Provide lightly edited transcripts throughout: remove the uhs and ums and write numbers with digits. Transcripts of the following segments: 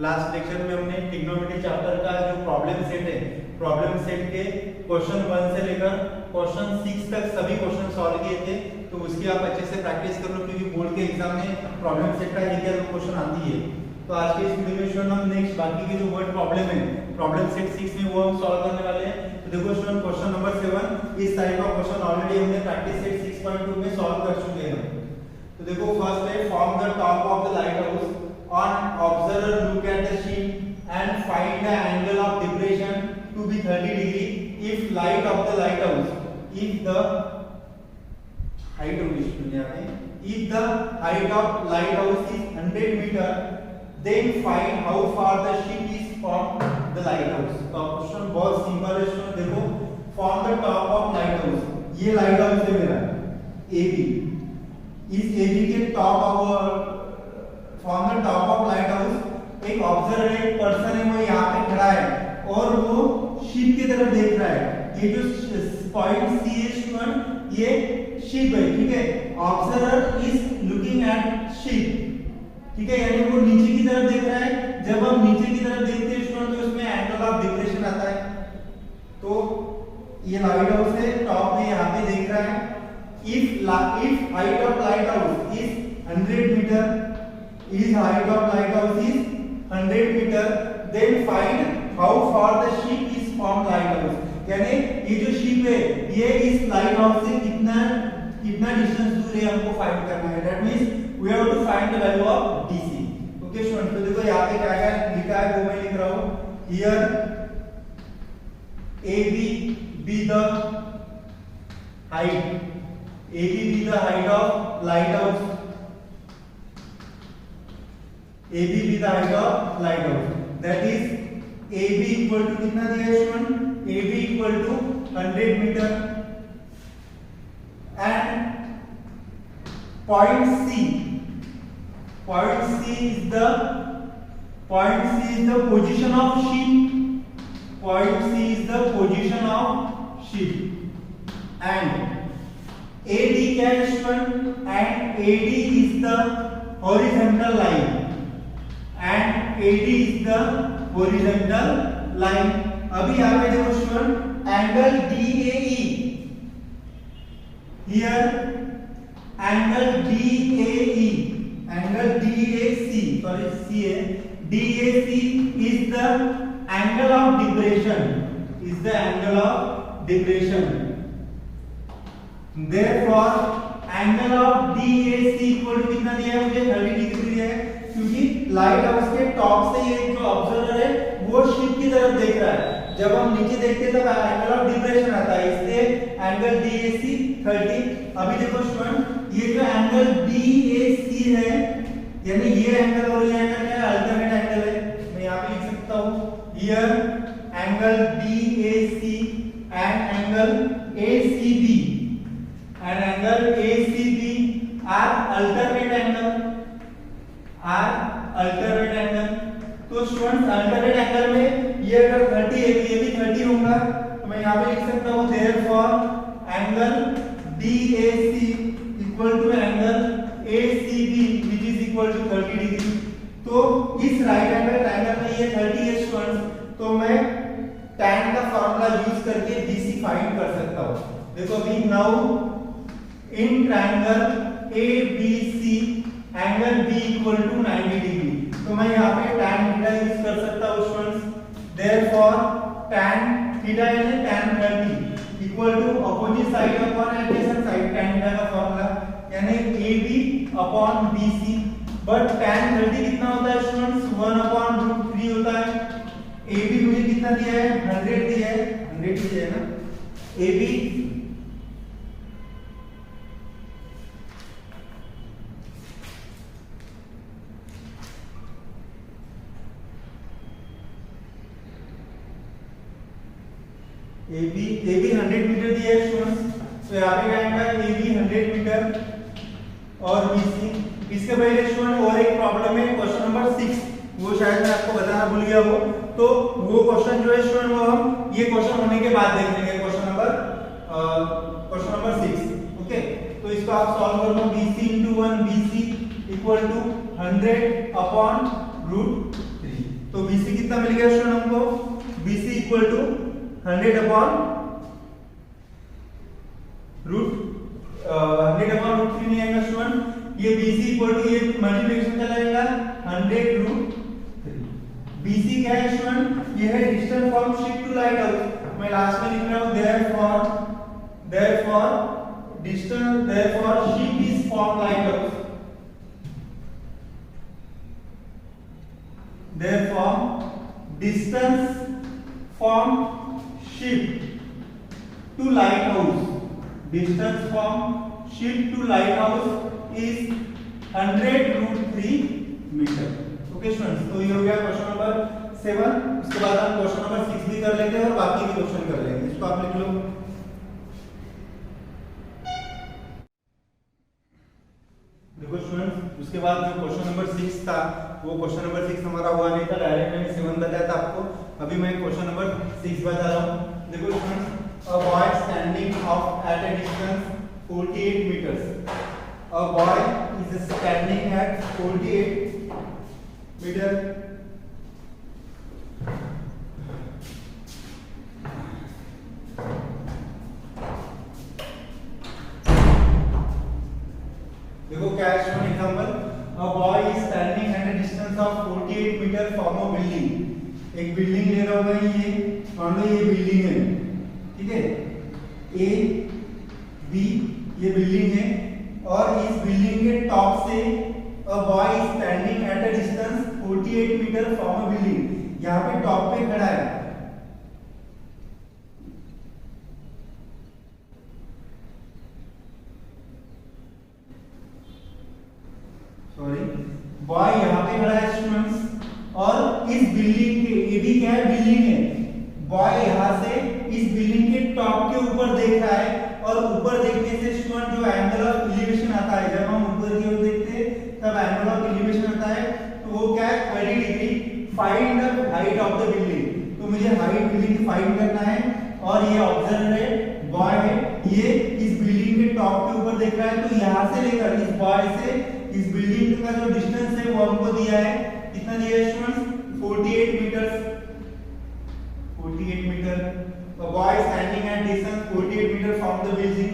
Last lecture में हमने trigonometry chapter का जो प्रॉब्लम सेट है, प्रॉब्लम सेट के क्वेश्चन 1 से लेकर क्वेश्चन 6 तक सभी क्वेश्चन सॉल्व किए थे। तो उसकी आप अच्छे से प्रैक्टिस कर लो, क्योंकि बोर्ड के एग्जाम में प्रॉब्लम सेट का एक या दो क्वेश्चन आती है। तो आज के इस वीडियो में स्टूडेंट हम नेक्स्ट बाकी के जो वर्ड प्रॉब्लम है प्रॉब्लम सेट 6 में वो हम सॉल्व करने वाले हैं। तो देखो स्टूडेंट, क्वेश्चन नंबर 7 इस टाइप का क्वेश्चन ऑलरेडी हमने प्रैक्टिस सेट 6.2 में सॉल्व कर चुके हैं। तो देखो फर्स्ट है, form the top of the light house on observer look at the sheet and find the angle of depression to be 30 degree if the height of the lighthouse is 100 meter, then find how far the sheet is from the lighthouse। तो question बहुत simple है student. देखो, form the top of light house, ये light house है मेरा AB, इस AB के top of from the top of light house एक ऑब्जर्वर, एक पर्सन है, वो यहाँ पे खड़ा है और वो शिप की तरफ देख रहा है। ये जो पॉइंट सी है स्टूडेंट, ये शिप है, ठीक है। Observer is looking at ship, ठीक है, यानी वो नीचे की तरफ देख रहा है। जब हम नीचे की तरफ देखते हैं स्टूडेंट, तो उसमें एंगल ऑफ डिप्रेशन आता है। तो ये लाइट हाउस है, टॉप में यहाँ पे देख रहा है। If height of lighthouse is 100 metre, is height of lighthouse is 100 meter, then find how far the ship is from lighthouse। यानी ये जो शिप है ये इस लाइट हाउस से कितना डिस्टेंस दूर है हमको फाइंड करना है। That means we have to find the value of DC। Okay student, तो देखो यहाँ पे क्या क्या लिखा है वो मैं लिख रहा हूँ। Here AB be the height, AB be the height of lighthouse, AB be the height of lighthouse, that is AB equal to कितना दिया है student, AB equal to 100 meter and point C is the position of ship, point C is the position of ship and AD क्या है student, and AD is the horizontal line and AD is the horizontal line। अभी यहाँ पे देखो student, angle DAE, here angle DAE, angle DAC, sorry C है, DAC is the angle of depression, is the angle of depression। Therefore angle of DAC equal to कितना दिया है मुझे, 30 degree दिया है, क्योंकि लाइट हाउस के टॉप से ये जो ऑब्जर्वर है वो शिप की तरफ देख रहा है। जब हम नीचे देखते हैं तब एंगल ऑफ डिप्रेशन आता है, इसलिए एंगल DAC 30। अभी देखो स्टूडेंट, ये जो एंगल DAC है, यानी ये एंगल और ये एंगल क्या है, अल्टरनेट एंगल है। मैं यहाँ पे लिख सकता हूँ, here angle DAC and angle ACB and angle ACB are alternate angle, तो स्टूडेंट्स अल्टरनेट एंगल में ये अगर 30 है तो ये भी 30 होगा। तो मैं यहाँ पे लिख सकता हूँ therefore angle DAC equal to angle ACB which is equal to 30 degree. तो इस राइट एंगल ट्रायंगल में ये 30 है स्टूडेंट्स, तो मैं tan का फार्मूला यूज करके DC फाइंड कर सकता हूँ। देखो अभी now in triangle ABC angle B equal to 90 degree, तो मैं यहाँ पे tan थीटा यूज कर सकता हूँ स्टूडेंट्स। therefore tan थीटा यानी tan 30 equal to opposite side upon adjacent side, tan theta का फॉर्मूला यानी AB upon BC, but tan 30 कितना होता है स्टूडेंट्स, 1/√3 होता है। AB मुझे कितना दिया है, 100 दिया है, 100 दिया है ना। AB AB 100 मीटर दिया है स्टूडेंट्स, तो यहाँ पे क्या आएगा AB 100 मीटर और BC। इसके पहले स्टूडेंट और एक प्रॉब्लम है क्वेश्चन नंबर 6, वो शायद मैं आपको बताना भूल गया। वो तो वो क्वेश्चन जो है स्टूडेंट वो हम ये क्वेश्चन होने के बाद देख लेंगे, क्वेश्चन नंबर 6। ओके, तो इसको आप सॉल्व कर लो। BC * 1 BC equal to 100 upon √3। तो BC कितना मिल गया स्टूडेंट हमको? BC इक्वल टू 100 अपॉन √3 नहीं आएगा स्टूडेंट, ये BC इक्वल टू ये मल्टीप्लिकेशन चला जाएगा 100 √3। BC क्या है स्टूडेंट? ये है distance from ship to lighthouse. मैं लास्ट में लिख रहा हूं therefore ship is from lighthouse, therefore distance from ship to lighthouse, distance from ship to lighthouse is 100 √3 metre. Okay students, तो ये हो गया क्वेश्चन नंबर 7। उसके बाद हम क्वेश्चन नंबर 6 भी कर लेंगे और बाकी भी क्वेश्चन कर लेंगे। इसको आप लिख लो। देखो स्टूडेंट्स, उसके बाद जो क्वेश्चन नंबर 6 था वो क्वेश्चन नंबर 6 हमारा हुआ नहीं था, डायरेक्ट मैंने 7 बताया था आपको। अभी मैं क्वेश्चन नंबर 6 बता रहा हूं। देखो students, a boy standing of eight a distance 48 meters, a boy is standing at 48 meter, देखो क्या है student example, a boy is standing at a distance of 48 metre from a building. एक building ले रहा होगा, ये मान लो ये बिल्डिंग है, ठीक है, ए बी ये बिल्डिंग है, और इस बिल्डिंग के टॉप से a boy is standing at a distance 48 metre from a building. यहाँ पे टॉप पे खड़ा है, बॉय यहाँ पे खड़ा है स्टूडेंट्स, और इस बिल्डिंग के, ये भी क्या है, बिल्डिंग है। बॉय यहाँ से इस बिल्डिंग के टॉप के ऊपर देख रहा है, और ऊपर देखने से स्टूडेंट जो एंगल ऑफ एलिवेशन आता है, जब हम ऊपर की ओर देखते हैं तब एंगल ऑफ एलिवेशन आता है, तो वो क्या है 20 degree. Find the height of the building, तो मुझे हाइट बिल्डिंग की फाइंड करना है, और ये ऑब्जर्वर है, बॉय है, ये इस बिल्डिंग के टॉप के ऊपर देख रहा है। तो यहाँ से लेकर इस बॉय से इस बिल्डिंग का जो डिस्टेंस है वो हमको दिया है, कितना दिया है स्टूडेंट्स? 48 मीटर। 48 मीटर, तो boy standing at distance 48 metre from the building.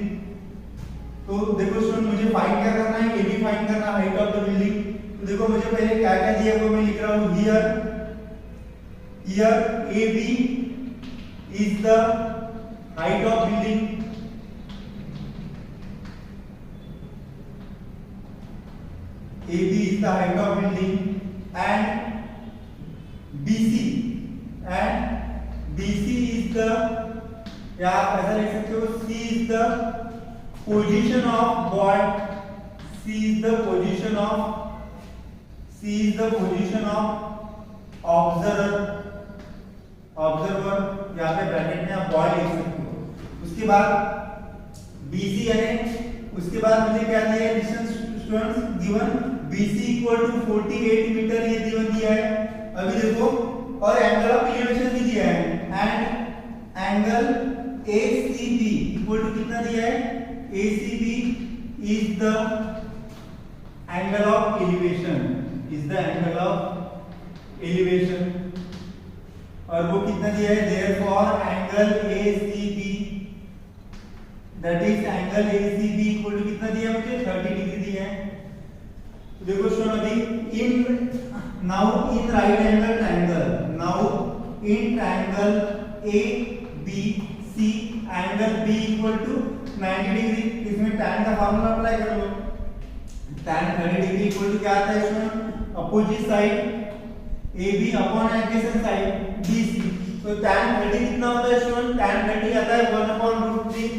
तो देखो स्टूडेंट, मुझे फाइंड क्या करना है, एबी फाइंड करना है, हाइट ऑफ द बिल्डिंग। तो देखो मुझे पहले क्या क्या दिया है वो मैं लिख रहा हूं, here AB is the height of building, AB is the height of building, and BC is the, या आप ऐसा लिख सकते हो, C is the position of boy, C is the position of observer, यहाँ पे ब्रैकेट में आप बॉय लिख सकते हो। उसके बाद BC यानी, उसके बाद मुझे क्या दिया है distance students, given BC equal to 48 metre, ये गिवन दिया है। अभी देखो, और एंगल ऑफ एलिवेशन भी दिया है, and angle ACB equal to कितना दिया है, ACB is the angle of elevation, और वो कितना दिया है, therefore angle ACB, that is angle ACB equal to कितना दिया मुझे, 30 डिग्री दिया है। तो देखो सुनो, अभी now in right angle triangle ABC angle B equal to 90 degree. इसमें tan का फार्मूला अप्लाई कर लो, tan 30 डिग्री इक्वल टू क्या आता है इसमें, opposite side AB upon adjacent side BC। तो tan 30 कितना होता है स्टूडेंट, tan 30 आता है 1/√3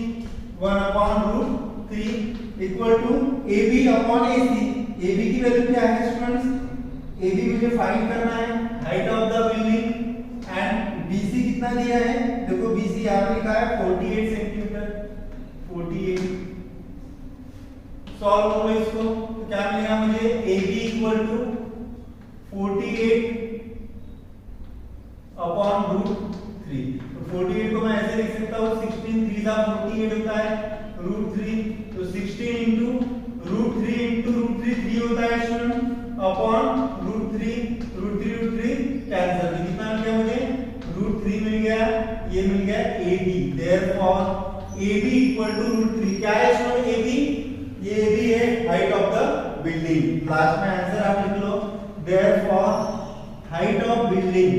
equal to AB upon AC। AB की वैल्यू क्या है स्टूडेंट्स, AB मुझे फाइंड करना है, height of the building, and BC कितना दिया है, देखो BC यहाँ पे लिखा है 48 सेंटीमीटर, 48। सॉल्व करो इसको, तो क्या मिलेगा मुझे, AB इक्वल टू 48 अपॉन √3। तो 48 को मैं ऐसे लिख सकता हूँ 16 3 जा 48 होता है √3, तो 16 इंटू √3 3 होता है स्टूडेंट अपॉन √3 कैंसिल, कितना मिल गया मुझे √3 मिल गया, ये मिल गया AB। Therefore AB equal to √3 क्या है स्टूडेंट AB, ये AB है height of the building. Last में आंसर आप लिख लो therefore height of building,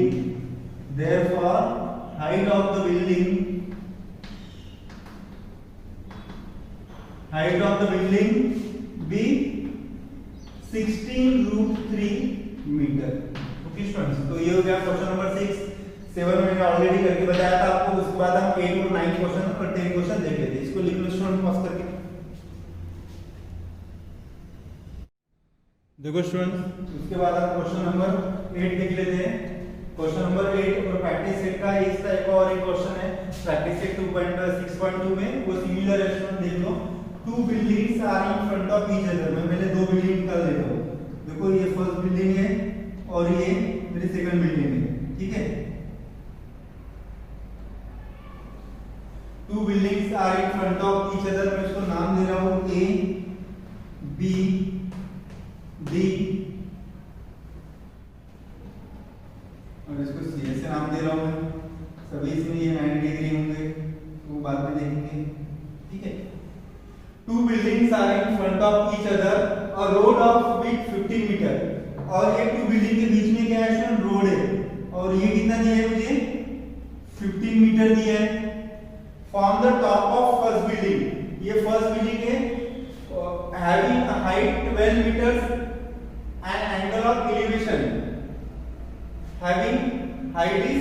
therefore height of the building, height of the building be 16√3 मीटर। ओके स्टूडेंट्स, तो ये हो गया क्वेश्चन नंबर 6। 7 मैंने ऑलरेडी करके बताया था आपको, उसके बाद हम 8 और 9 क्वेश्चन और 10 क्वेश्चन देख लेते हैं। इसको लिख लो स्टूडेंट पॉज करके। देखो स्टूडेंट, उसके बाद हम क्वेश्चन नंबर 8 देख लेते हैं। क्वेश्चन नंबर 8 और प्रैक्टिस सेट का इस टाइप का और एक क्वेश्चन है प्रैक्टिस सेट 2.6.2 में, वो सिमिलर है स्टूडेंट। देख लो, 2 buildings are in front of each other. मैं पहले 2 बिल्डिंग निकाल देता हूं। देखो ये फर्स्ट बिल्डिंग है और ये मेरी सेकंड बिल्डिंग है, ठीक है। 2 buildings are in front of each other. मैं इसको नाम दे रहा हूं A B D और इसको C ऐसे नाम दे रहा हूं मैं। सभी इसमें ये 90 डिग्री होंगे, तो बाद में देखेंगे, ठीक है। 2 buildings are in front of each other, a road of width 15 metre. और ये 2 बिल्डिंग के बीच में क्या है स्टूडेंट, रोड है, और ये कितना दिया है मुझे 15 मीटर दिया है। From the top of first building, ये फर्स्ट बिल्डिंग है, having a height 12 metres and angle of elevation, having height is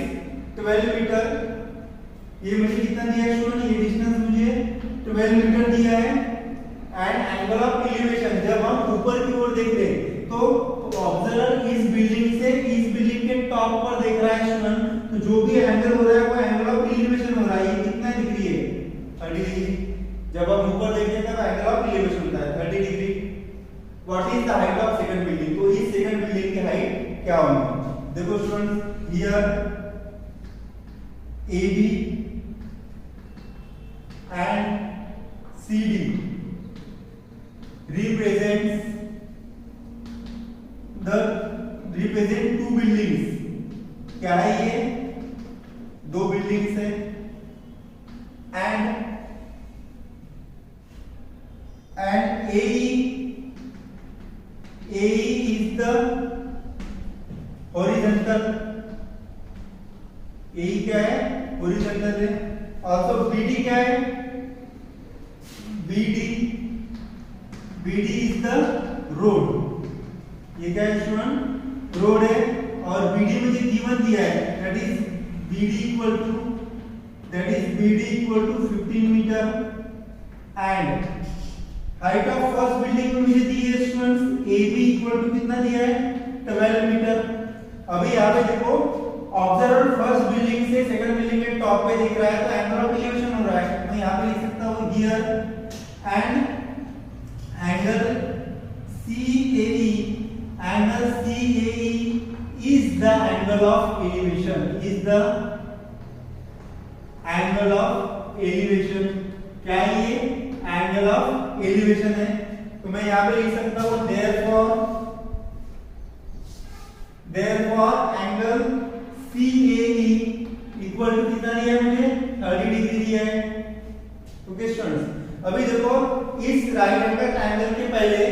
12 metre. ये मुझे कितना दिया है स्टूडेंट, ये डिस्टेंस मुझे 12 मीटर दिया है एंड एंगल ऑफ एलिवेशन। जब हम ऊपर की ओर देख रहे हैं तो ऑब्जर्वर इस बिल्डिंग से इस बिल्डिंग के टॉप पर देख रहा है स्टूडेंट, तो जो भी एंगल हो रहा है वो एंगल ऑफ एलिवेशन हो रहा है। ये कितना डिग्री है 30 डिग्री। जब हम ऊपर देखते हैं तब एंगल ऑफ एलिवेशन होता है 30 degree. What is the height of second building, तो इस सेकंड बिल्डिंग की हाइट क्या होगी। देखो students, here AB and CD represent 2 buildings। क्या है ये 2 बिल्डिंग्स है and AE is the horizontal। AE क्या है, horizontal है। also BD क्या है, BD is the road। ये क्या है स्टूडेंट, रोड है, और BD मुझे गिवन दिया है, that is BD equal to 15 metre and height of first building में मुझे दी है स्टूडेंट्स AB इक्वल टू कितना दिया है 12 मीटर। अभी यहाँ पे देखो, ऑब्जर्वर फर्स्ट बिल्डिंग से सेकंड बिल्डिंग के टॉप पे दिख रहा है, तो एंगल ऑफ एलिवेशन हो रहा है। मैं यहाँ पे लिख सकता हूँ here and angle CAE is the angle of elevation। क्या है ये एंगल ऑफ एलिवेशन है। तो मैं यहाँ पे लिख सकता हूँ therefore angle CAE equal to कितना दिया है मुझे 30 डिग्री दिया है। ओके स्टूडेंट्स, अभी देखो इस राइट एंगल ट्रायंगल के पहले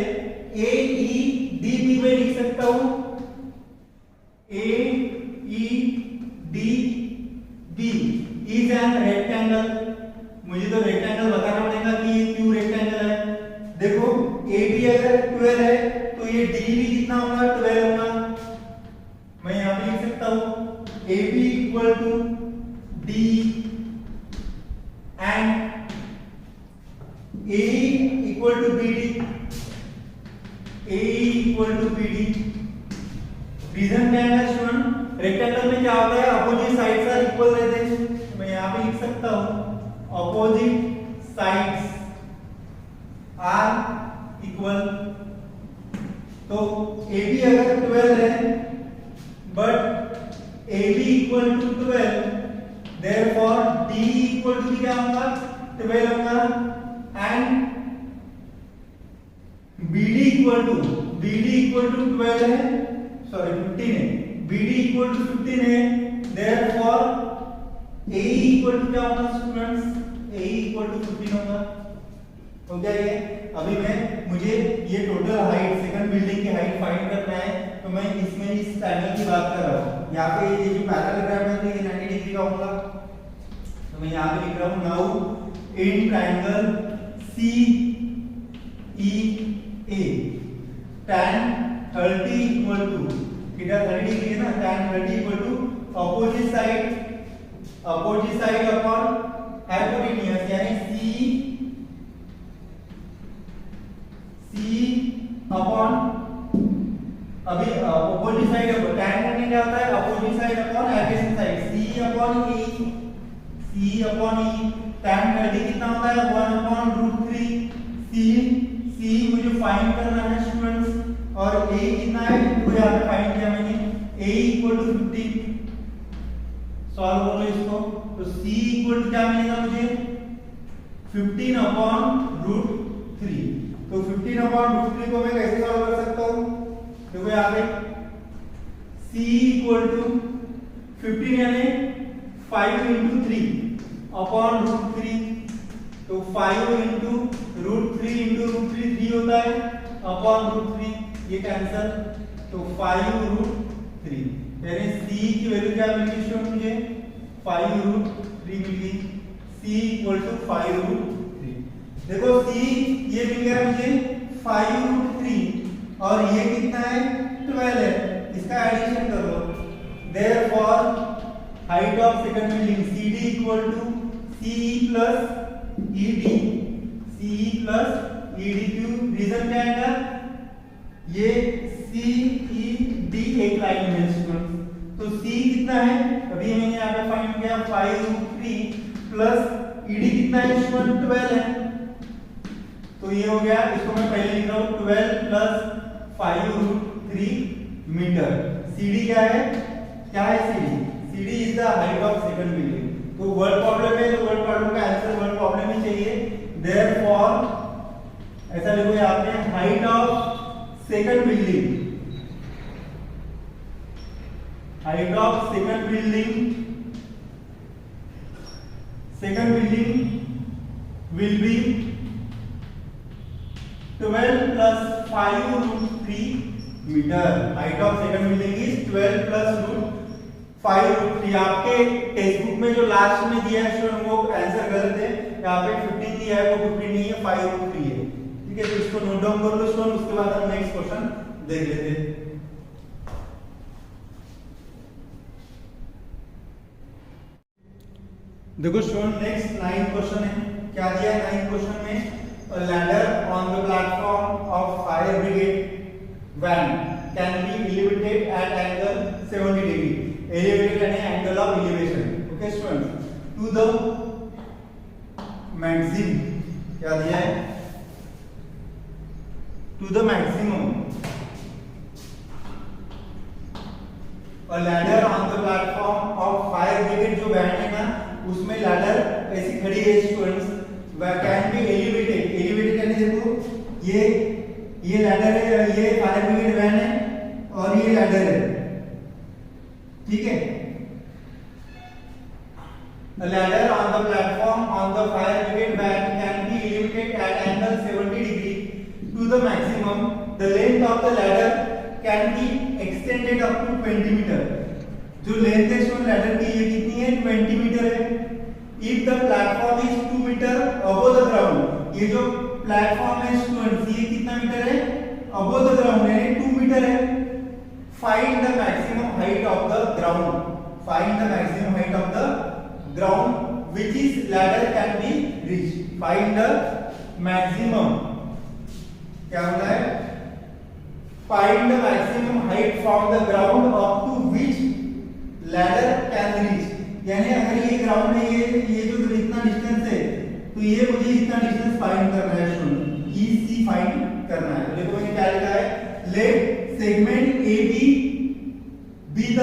AEDB में लिख सकता हूँ AEDB is an rectangle। मुझे तो रेक्टेंगल बताना पड़ेगा कि ये क्यों रेक्टेंगल है। देखो AB अगर 12 है तो ये DB कितना होगा 12 होगा। मैं यहाँ पे लिख सकता हूँ AB equal to D and AE equal to BD। AE equal to BD। Reason क्या है स्टूडेंट, रेक्टेंगल में क्या होता है, अपोजिट साइड्स आर इक्वल रहते हैं। मैं यहाँ पे लिख सकता हूँ opposite sides are equal। तो AB अगर 12 है but AB equal to 12, therefore D equal to क्या होगा 12 होगा, एंड BD इक्वल टू 12 है, सॉरी 15 है, BD इक्वल टू 15 है, देयरफॉर AE इक्वल टू क्या होगा स्टूडेंट्स, AE इक्वल टू 15 होगा। हो गया ये। अभी मुझे ये टोटल हाइट सेकंड बिल्डिंग की हाइट फाइंड करना है, तो मैं इसमें इस पैनल की बात कर रहा हूँ। यहाँ पे ये जो पैरेललोग्राम है ये 90 डिग्री का होगा, तो मैं यहाँ पे लिख रहा हूँ now in triangle CEA tan 30 equal to theta 30 degree है ना, tan 30 equal to opposite side upon hypotenuse, यानी C अपॉन, अभी अपोजिट साइड अपॉन tan करने क्या होता है opposite side upon adjacent side, C upon E, tan 30 कितना होता है 1/√3, C मुझे फाइंड करना है स्टूडेंट्स, और A कितना है तो यहाँ पे फाइंड किया मैंने, A इक्वल टू 50, सॉल्व कर लो इसको, तो C इक्वल टू क्या मिलेगा मुझे 15/√3, तो 15/√3 को मैं कैसे सॉल्व कर सकता हूँ, देखो यहाँ पे C इक्वल टू 15 यानी 5 × 3/√3, तो 5 × √3 × √3 3 होता है /√3, ये कैंसिल, तो 5√3, यानी C की वैल्यू क्या मिली स्टूडेंट मुझे 5√3 मिली, C इक्वल टू 5√3। देखो C ये मिल गया मुझे 5√3 और ये कितना है 12 है, इसका एडिशन कर लो, therefore height of second building CD equal to CE plus ED, CE plus ED क्यों, रीजन क्या है, ये CED एक लाइन में स्टूडेंट, तो C कितना है अभी मैंने यहाँ पे फाइंड किया 5√3 प्लस ED कितना है स्टूडेंट 12 है, तो ये हो गया, इसको मैं पहले लिख रहा हूँ 12 प्लस 5√3 मीटर। CD क्या है CD is the height of second building, तो वर्ड प्रॉब्लम है तो वर्ड प्रॉब्लम का आंसर वर्ड प्रॉब्लम ही चाहिए, देयरफॉर ऐसा लिखो यहाँ पे height of second building will be 12 plus 5√3 metre, height of second building is 12 plus 5√3। आपके टेक्स्ट बुक में जो लास्ट में दिया है स्टूडेंट वो आंसर गलत है, यहाँ पे 15 दिया है वो 15 नहीं है 5√3 है, ठीक है, तो इसको नोट डाउन कर लो स्टूडेंट, उसके बाद हम नेक्स्ट क्वेश्चन देख लेते हैं। देखो स्टूडेंट नेक्स्ट 9th क्वेश्चन है, क्या दिया है 9th क्वेश्चन में, a ladder on the platform of fire brigade van can be elevated at angle 70 degree, elevated यानी angle of elevation, okay students, to the maximum, क्या दिया है to the maximum, a ladder on the platform of fire brigade, जो van है ना उसमें ladder ऐसी खड़ी है स्टूडेंट्स, कैन बी एलिवेटेड यानी देखो ये लैडर है, ये फायर ब्रिगेड वैन है और ये लैडर है, ठीक है, a ladder on the platform on the fire brigade van can be elevated at angle 70 degree to the maximum, the length of the ladder can be extended up to 20 meter, जो length है student ladder की ये कितनी है 20 metre है, if the platform is 2 metre above the ground, ये जो platform है स्टूडेंट ये कितना मीटर है अबव द ग्राउंड यानी 2 मीटर है, find the maximum height of the ground which is ladder can be reach, find the maximum, क्या होता है find the maximum height from the ground up to which ladder can reach, यानी अगर ये ground है ये जो इतना डिस्टेंस है तो ये मुझे इतना डिस्टेंस फाइंड करना है स्टूडेंट, EC फाइंड करना है, देखो मैंने क्या लिखा है, let segment AB be the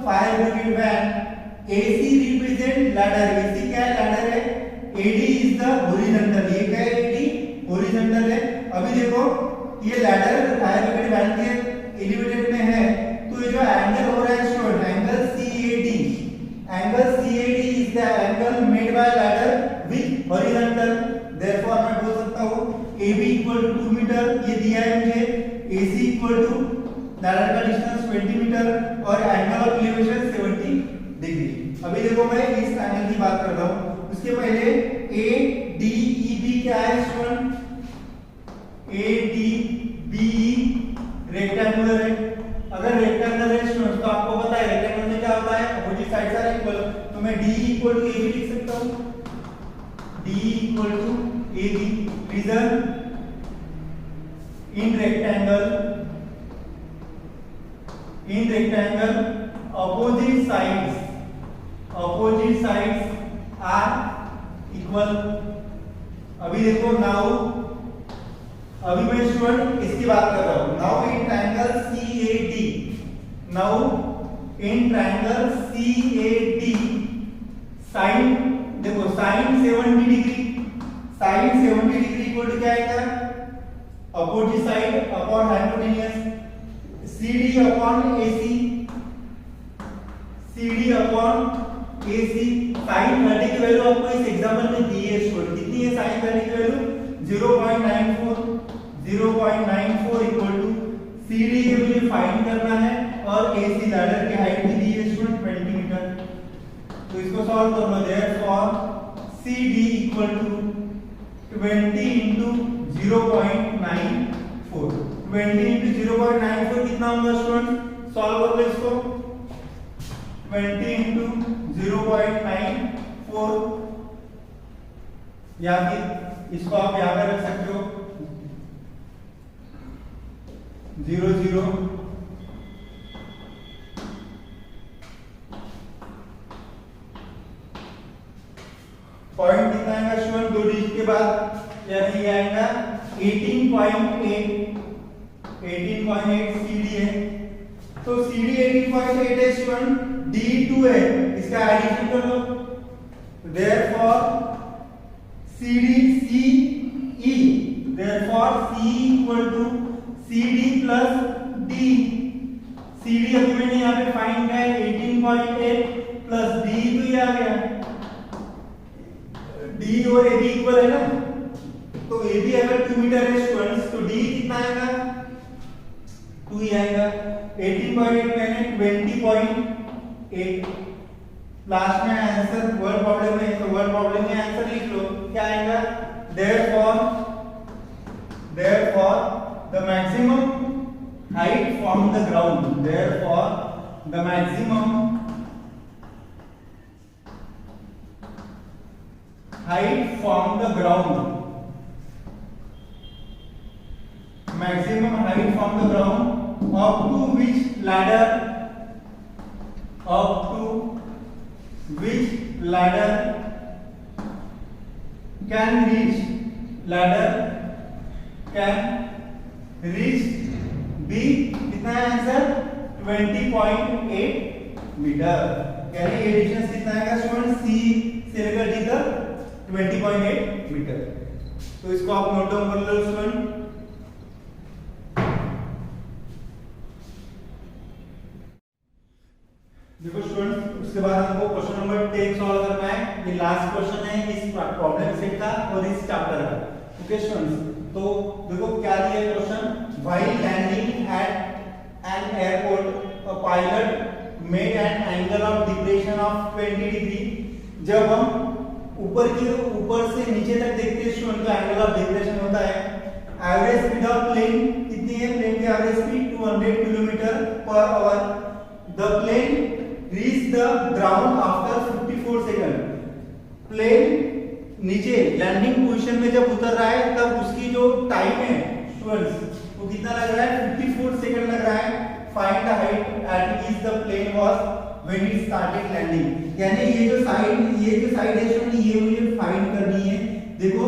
fire brigade when AC represent ladder, AC क्या है, ladder है, AD is the horizontal, ये क्या है, AD horizontal है। अभी देखो ये ladder हायर ब्रैकेट वैन के एलिवेटेड में है, तो ये जो एंगल हो रहा है student, angle CAD, angle CAD is the angle made by ladder with horizontal, therefore मैं बोल सकता हूँ AB equal to 2 मीटर, ये दिया है मुझे, AC equal to लैडर का डिस्टेंस 20 मीटर और एंगल ऑफ एलिवेशन 70 डिग्री। अभी देखो मैं इस एंगल की बात कर रहा हूँ, उसके पहले ADEB क्या है स्टूडेंट, ADBE रेक्टेंगुलर है। अगर रेक्टेंगुलर है स्टूडेंट तो आपको पता है रेक्टेंगल में क्या होता है, अपोजिट साइड्स आर इक्वल, तो मैं DE इक्वल टू AB लिख सकता हूँ, DE equal to AB। Reason, in rectangle opposite sides are equal। अभी देखो नाउ, अभी मैं स्टूडेंट इसकी बात कर रहा हूं, now in triangle CAD, now in triangle CAD sine, देखो sine 70 degree, sine 70 degree equal to क्या आएगा, opposite side upon hypotenuse, CD upon AC, CD upon AC। Sine 30 की वैल्यू आपको इस एग्जांपल में दी है स्टूडेंट, कितनी है साइन 30 की वैल्यू, 0.94 इक्वल टू CD ये मुझे फाइंड करना है और AC लैडर की हाइट भी दी है स्टूडेंट 20 मीटर। तो इसको सॉल्व कर लो, therefore CD equal to 20 into 0.94, 20 into 0.94 कितना होगा स्टूडेंट, सॉल्व कर लो इसको, 20 into 0.94, या फिर इसको आप यहाँ पे रख सकते हो 0 पॉइंट कितना आएगा स्टूडेंट, 2 डिजिट के बाद, यानी ये आएगा 18.8 CD है, तो CD 18.8 है स्टूडेंट, D2 है, इसका एडिशन कर लो, therefore CD CE, therefore C equal to CD plus D। CD अभी मैंने यहाँ पे फाइंड किया है 18.8 प्लस D तो ये आ गया, D और AB इक्वल है ना, तो AB अगर 2 मीटर है स्टूडेंट्स तो D कितना आएगा, 2 ही आएगा। 18.8 मैंने 20.8, लास्ट में आंसर वर्ड प्रॉब्लम है, तो वर्ड प्रॉब्लम में आंसर लिख लो, क्या आएगा, therefore the maximum height from the ground, therefore the maximum height from the ground, maximum height from the ground up to which ladder can reach B, कितना है answer, 20.8 metre, यानी ये distance कितना आएगा स्टूडेंट, C से लेकर D तक 20.8 metre. तो इसको आप नोट डाउन कर लो स्टूडेंट। देखो स्टूडेंट, उसके बाद हमको क्वेश्चन नंबर 10 सॉल्व करना है, ये लास्ट क्वेश्चन है इस प्रॉब्लम सेट का और इस चैप्टर का। ओके स्टूडेंट्स, तो देखो क्या दिया है question, while landing at an airport a pilot made an angle of depression of 20 degree. जब हम ऊपर से नीचे तक देखते हैं स्टूडेंट तो एंगल ऑफ डिप्रेशन होता है। एवरेज स्पीड ऑफ प्लेन कितनी है, प्लेन की average speed 200 kilometre per hour. The plane reach the ground after 54 second. Plane नीचे लैंडिंग पोजीशन में जब उतर रहा है तब उसकी जो टाइम है स्टूडेंट्स वो कितना लग रहा है, 54 सेकंड लग रहा है। Find the height at which the plane was when it started landing. यानी ये जो साइड है स्टूडेंट ये मुझे फाइंड करनी है। देखो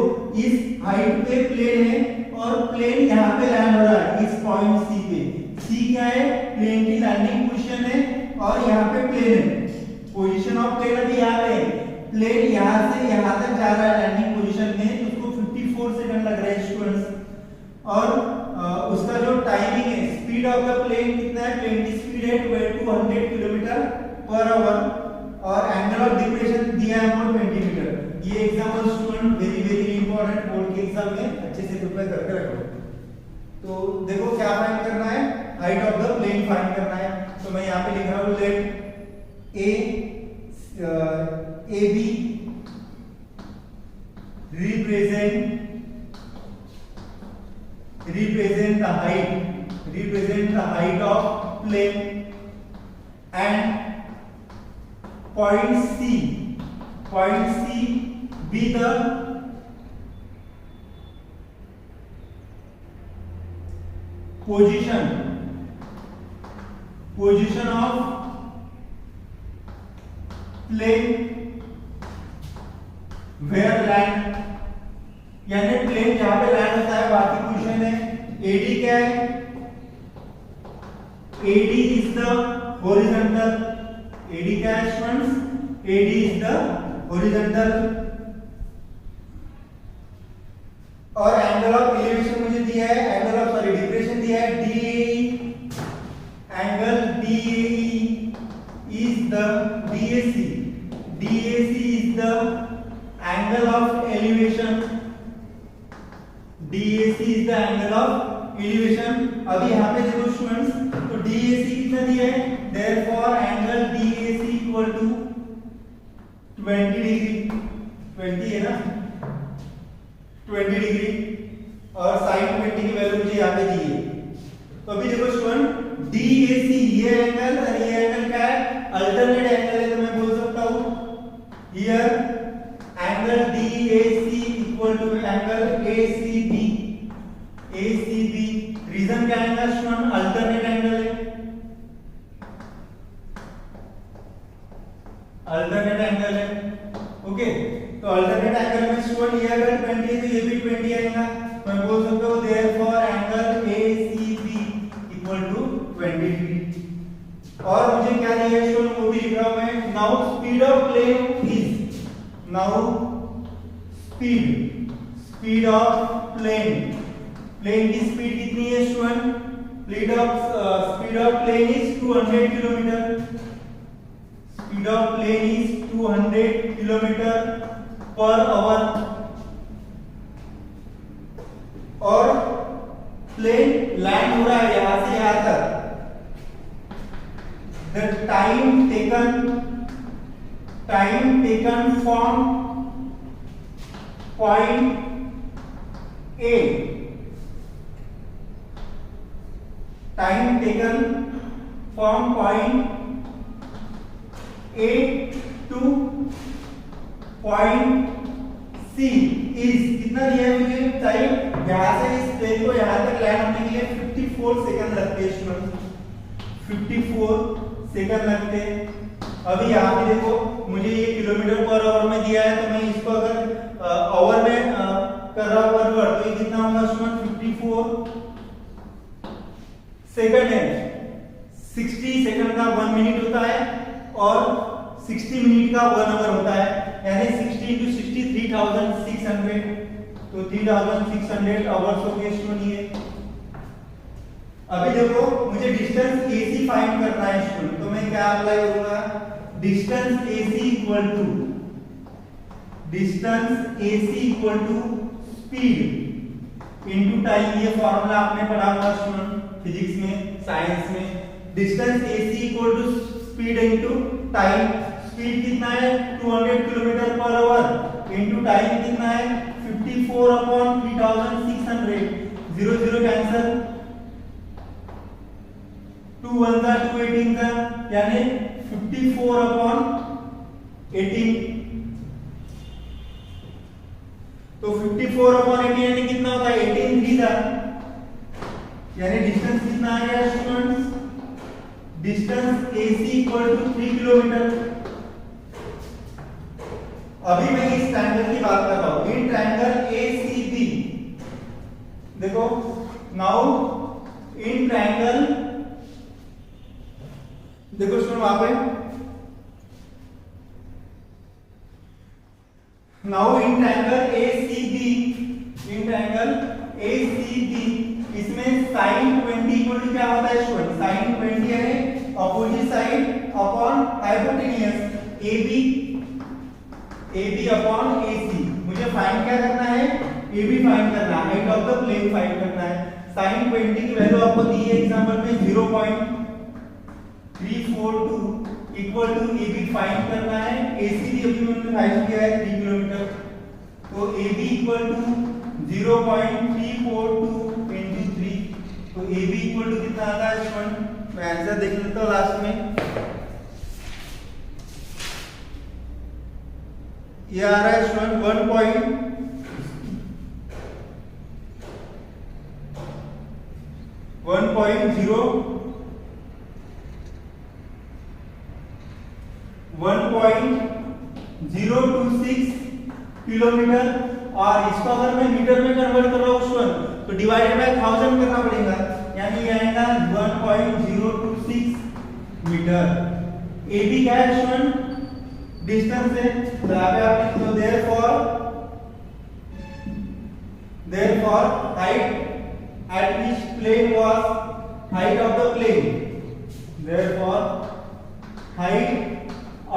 इस हाइट पे प्लेन है और प्लेन यहाँ पे लैंड हो रहा है इस पॉइंट सी पे। सी क्या है, प्लेन की लैंडिंग पोजीशन है और यहाँ पे प्लेन है। प्लेन यहाँ से यहाँ तक जा रहा है लैंडिंग पोजीशन में, उसको 54 सेकंड लग रहे हैं स्टूडेंट्स। और उसका जो टाइमिंग है, स्पीड ऑफ द प्लेन कितना है, प्लेन की स्पीड है 200 किलोमीटर पर आवर, और एंगल ऑफ डिप्रेशन दिया है हमको 20 मीटर। ये example student very very important, board के एग्जाम में अच्छे से प्रिपेयर करके रखो। तो देखो क्या फाइंड करना है, height of the plane find करना है। तो मैं यहाँ पे लिख रहा हूँ let A B represent the height of plane, and point C be the position of plane where land, यानी प्लेन जहां पे लैंड होता है बाकी पोजीशन है। AD क्या है, AD is the horizontal, AD क्या है students, AD is the horizontal. और एंगल ऑफ एलिवेशन मुझे दिया है, एंगल ऑफ सॉरी डिप्रेशन दिया है DAE, angle DAE is the DAC is the angle of elevation, DAC is the angle of elevation. अभी यहाँ पे देखो स्टूडेंट्स, तो DAC कितना दिया है, therefore angle DAC equal to 20 degree, 20 है ना, 20 डिग्री, और साइन 20 की वैल्यू मुझे यहाँ पे दी है। तो अभी देखो स्टूडेंट, DAC ये एंगल और ये एंगल क्या है, अल्टरनेट एंगल है, तो मैं बोल सकता हूँ here angle DAC equal to angle ACB। Reason क्या है स्टूडेंट, अल्टरनेट एंगल है, अल्टरनेट एंगल है। ओके, तो अल्टरनेट एंगल में स्टूडेंट ये अगर 20 है तो ये भी 20 आएगा। मैं बोल सकता हूँ therefore angle ACB equal to 20 degree. और मुझे क्या दिया है स्टूडेंट, वो भी लिख रहा हूं मैं। Now speed of plane is, now speed of plane की स्पीड कितनी है student, speed of plane is 200 kilometre, speed of plane is 200 kilometre per hour. और प्लेन लैंड हो रहा है यहां से यहां तक, the time taken from point A, time taken from point A to point C is, कितना दिया है मुझे टाइम, यहां से इस प्लेन को यहां तक लैंड होने के लिए 54 सेकंड लगते हैं स्टूडेंट, 54 सेकंड लगते हैं। अभी यहाँ पे देखो मुझे ये किलोमीटर पर आवर में दिया है, तो मैं इसको अगर आवर में कर रहा हूं कन्वर्ट, तो ये कितना होगा स्टूडेंट, 54 सेकंड है। 60 सेकंड का 1 मिनट होता है और 60 मिनट का 1 आवर होता है, यानी 60 into 60 3600, तो 3600 आवर्स हो गए स्टूडेंट ये। अभी देखो मुझे डिस्टेंस AC फाइंड करना है स्टूडेंट, तो मैं क्या अप्लाई करूंगा, distance AC equal to speed into time. ये फॉर्मूला आपने पढ़ा होगा स्टूडेंट फिजिक्स में, साइंस में। Distance AC equal to speed into time. Speed कितना है 200 kilometre per our, into time कितना है 54 अपॉन 3600। 0 0 कैंसिल, 2 1 का 2 18 का, यानी 54 अपॉन 18। तो 54 अपॉन 18 यानी कितना होता है, 18 3 था, यानी डिस्टेंस कितना आ गया students, distance AC equal to 3 kilometre. अभी मैं इस ट्रायंगल की बात कर रहा हूं, इन ट्रायंगल ACB देखो, नाउ इन ट्रायंगल देखो स्टूडेंट वहां पे now in triangle ACB, in triangle ACB इसमें sin 20 इक्वल टू क्या होता है स्टूडेंट? sin 20 है opposite side upon hypotenuse AB upon AC। मुझे फाइंड क्या करना है? AB फाइंड करना है, height of the plane find करना है। sin 20 की वैल्यू आपको दी है एग्जांपल में 0.342 इक्वल टू AB फाइंड करना है। AC भी अभी मैंने फाइंड किया है 3 किलोमीटर, तो AB इक्वल टू 0.342 into 3, तो AB इक्वल टू कितना आता है स्टूडेंट? मैं आंसर देख लेता हूँ लास्ट में। ये आ रहा है स्टूडेंट 1.026 किलोमीटर, और इसको अगर मैं मीटर में कन्वर्ट कर रहा हूँ स्टूडेंट तो डिवाइडेड बाय 1000 करना पड़ेगा, यानी ये आएगा 1.026 मीटर। AB क्या है स्टूडेंट? डिस्टेंस है, तो यहाँ पे आप लिख दो therefore height at which plane was height of the plane, therefore height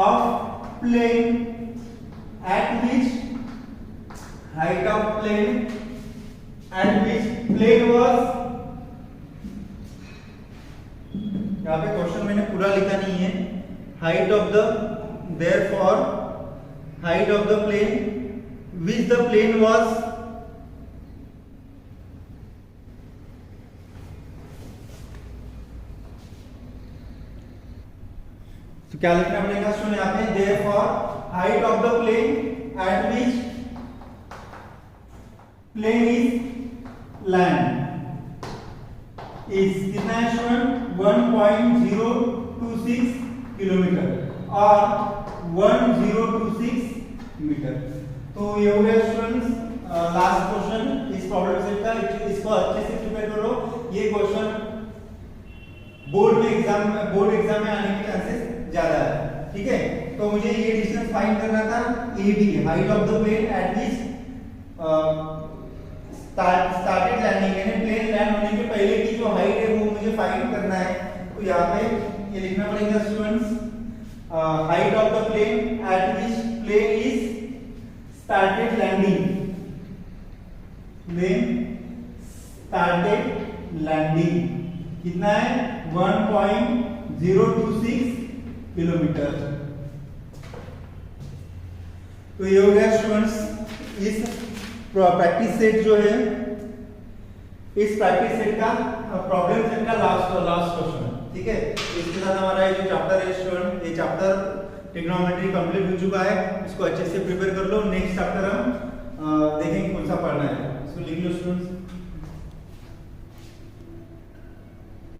of plane at which height of plane at which plane was, यहाँ पे क्वेश्चन मैंने पूरा लिखा नहीं है, height of the, therefore height of the plane which the plane was, तो क्या लिखना पड़ेगा सुन यहाँ पे therefore height of the plane at which plane is land is कितना है स्टूडेंट? 1.026 किलोमीटर और 1026 मीटर। तो ये हो गया स्टूडेंट्स लास्ट क्वेश्चन इस प्रॉब्लम सेट का। इसको अच्छे से प्रिपेयर करो, ये क्वेश्चन बोर्ड एग्जाम में आने के चांसेस ज्यादा है, ठीक है। तो मुझे ये डिस्टेंस फाइंड करना था AB, height of the plane at which started landing, यानी प्लेन लैंड होने के पहले की जो हाइट है वो मुझे फाइंड करना है। तो यहाँ पे ये लिखना पड़ेगा students height of the plane at which plane is started landing, plane started landing कितना है? 1.026 किलोमीटर। तो ये हो गया स्टूडेंट्स इस प्रैक्टिस सेट जो है, इस प्रैक्टिस सेट का प्रॉब्लम सेट का लास्ट क्वेश्चन, ठीक है। इसके साथ हमारा ये जो चैप्टर है स्टूडेंट, ये चैप्टर ट्रिग्नोमेट्री कंप्लीट हो चुका है। इसको अच्छे से प्रिपेयर कर लो। नेक्स्ट चैप्टर हम देखेंगे कौन सा पढ़ना है, इसको लिख लो स्टूडेंट्स।